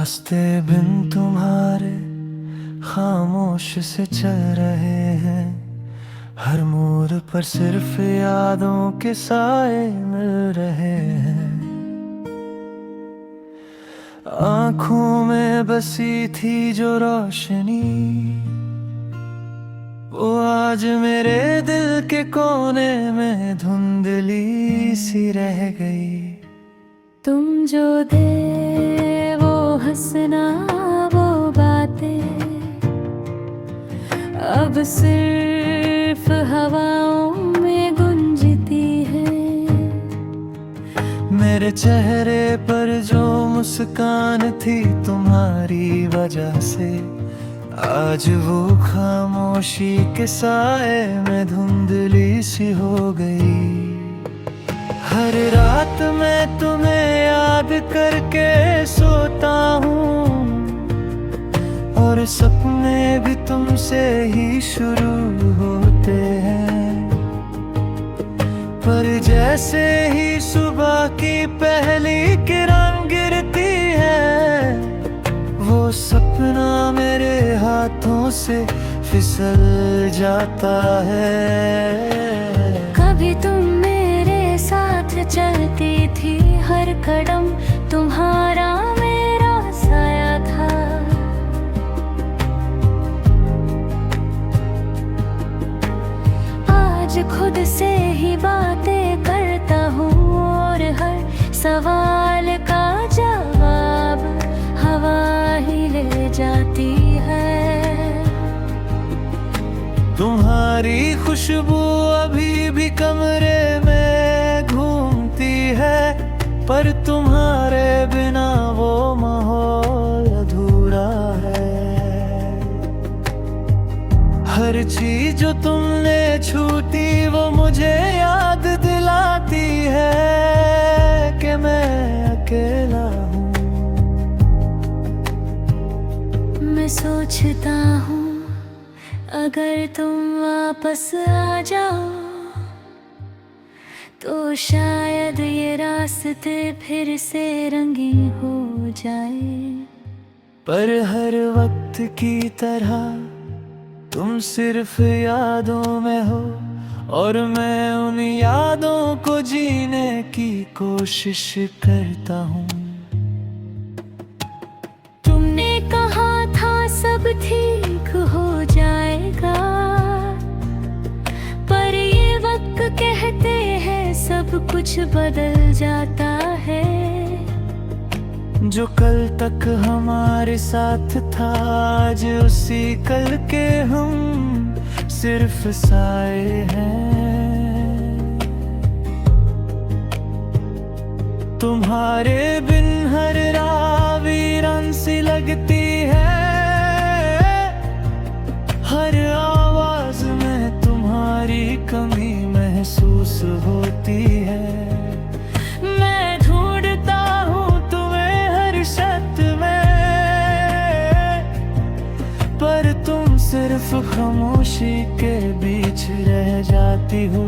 रास्ते बिन तुम्हारे खामोश से चल रहे हैं। हर मोड़ पर सिर्फ यादों के साए मिल रहे हैं। आंखों में बसी थी जो रोशनी, वो आज मेरे दिल के कोने में धुंधली सी रह गई। तुम जो दे वो हंसना वो बातें अब सिर्फ हवाओं में गूंजती है। मेरे चेहरे पर जो मुस्कान थी तुम्हारी वजह से, आज वो खामोशी के साए में धुंधली सी हो गई। हर रात मैं तुम्हें याद करके सोता हूँ, और सपने भी तुमसे ही शुरू होते हैं। पर जैसे ही सुबह की पहली किरण गिरती है, वो सपना मेरे हाथों से फिसल जाता है। कभी तुम मेरे साथ चलती थी, हर कदम तुम्हारा मेरा साया था। आज खुद से ही बातें करता हूँ, और हर सवाल का जवाब हवा ही ले जाती है। तुम्हारी खुशबू अभी भी कमरे में घूमती है, पर तुम्हारे बिना वो माहौल अधूरा है। हर चीज जो तुमने छूटी वो मुझे याद दिलाती है कि मैं अकेला हूँ। मैं सोचता हूँ अगर तुम वापस आ जाओ, तो शायद ये रास्ते फिर से रंगीन हो जाए। पर हर वक्त की तरह तुम सिर्फ यादों में हो, और मैं उन यादों को जीने की कोशिश करता हूँ। तुमने कहा था सब ठीक हो जाएगा, पर ये वक्त कहते हैं सब कुछ बदल जाता है। जो कल तक हमारे साथ था, आज उसी कल के हम सिर्फ साए हैं। तुम्हारे बिन हर राह वीरान सी लगती है। हर आवाज में तुम्हारी कमी महसूस होती है। मैं ढूंढता हूँ तुम्हें हर शत में, पर तुम सिर्फ खामोशी के बीच रह जाती हो।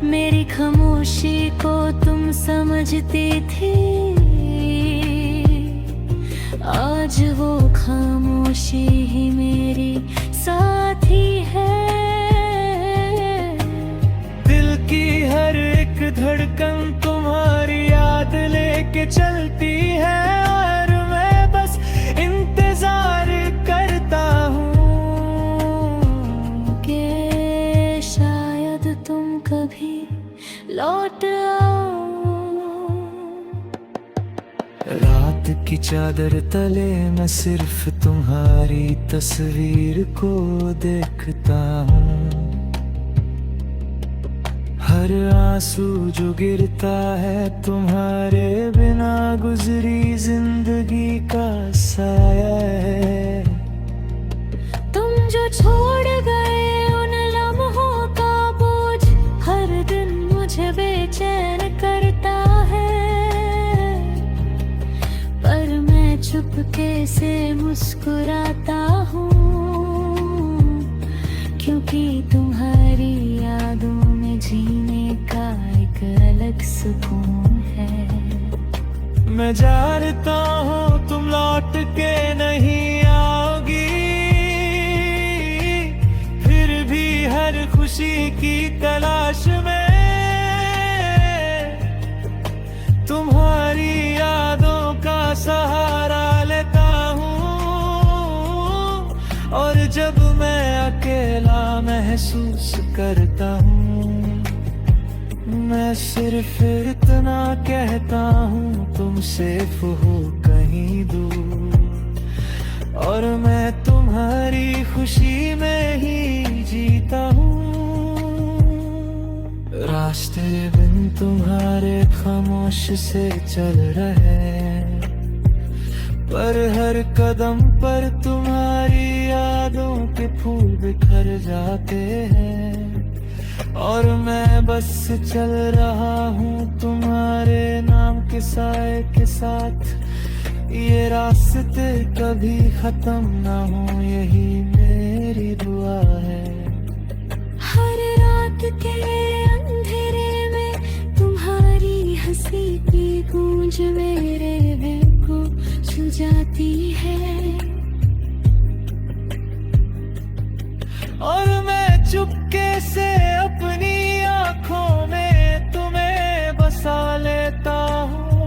मेरी खामोशी को तुम समझती थी, आज वो खामोशी ही मेरी साथी है। दिल की हर एक धड़कन तुम्हारी याद लेके चलती है, और मैं बस इंतजार करता हूँ कि शायद तुम कभी लौट आओ। रात की चादर तले मैं सिर्फ तुम्हारी तस्वीर को देखता हूँ। हर आंसू जो गिरता है तुम्हारे बिना गुजरी जिंदगी का साया है। तुम जो छोड़ गए उन लम्हों का बोझ हर दिन मुझे बेचैन करता है, पर मैं चुपके से मुस्कुराता हूँ, क्योंकि तुम्हारी यादों में जीने का एक अलग सुकून है। मैं जानता हूँ तुम लौट के नहीं आओगी, फिर भी हर खुशी की तलाश में तुम्हारी यादों का सहारा लेता हूँ। और जब मैं अकेला महसूस करता हूँ, मैं सिर्फ इतना कहता हूँ तुम सेफ हो कहीं दूर, और मैं तुम्हारी खुशी में ही जीता हूँ। रास्ते बिन तुम्हारे खामोश से चल रहे, पर हर कदम पर तुम्हारी यादों के फूल बिखर जाते हैं, और मैं बस चल रहा हूँ तुम्हारे नाम के साए के साथ। ये रास्ते कभी खत्म ना हो, यही मेरी दुआ है। हर रात के अंधेरे में तुम्हारी हंसी की गूंज मेरे दिल को सुलझाती है, और मैं चुपके से अपनी आंखों में तुम्हें बसा लेता हूँ,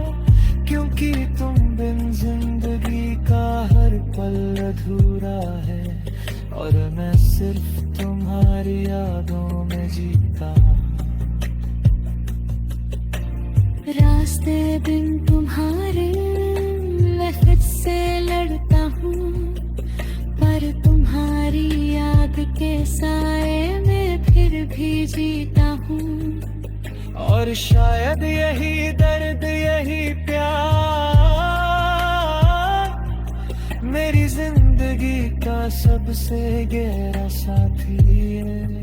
क्योंकि तुम बिन जिंदगी का हर पल अधूरा है, और मैं सिर्फ तुम्हारी यादों में जीता हूँ। रास्ते बिन तुम्हारे मैं खुद से लड़ता हूँ, पर तुम्हारी याद के साए में फिर भी जीता हूँ। और शायद यही दर्द यही प्यार मेरी जिंदगी का सबसे गहरा साथी है।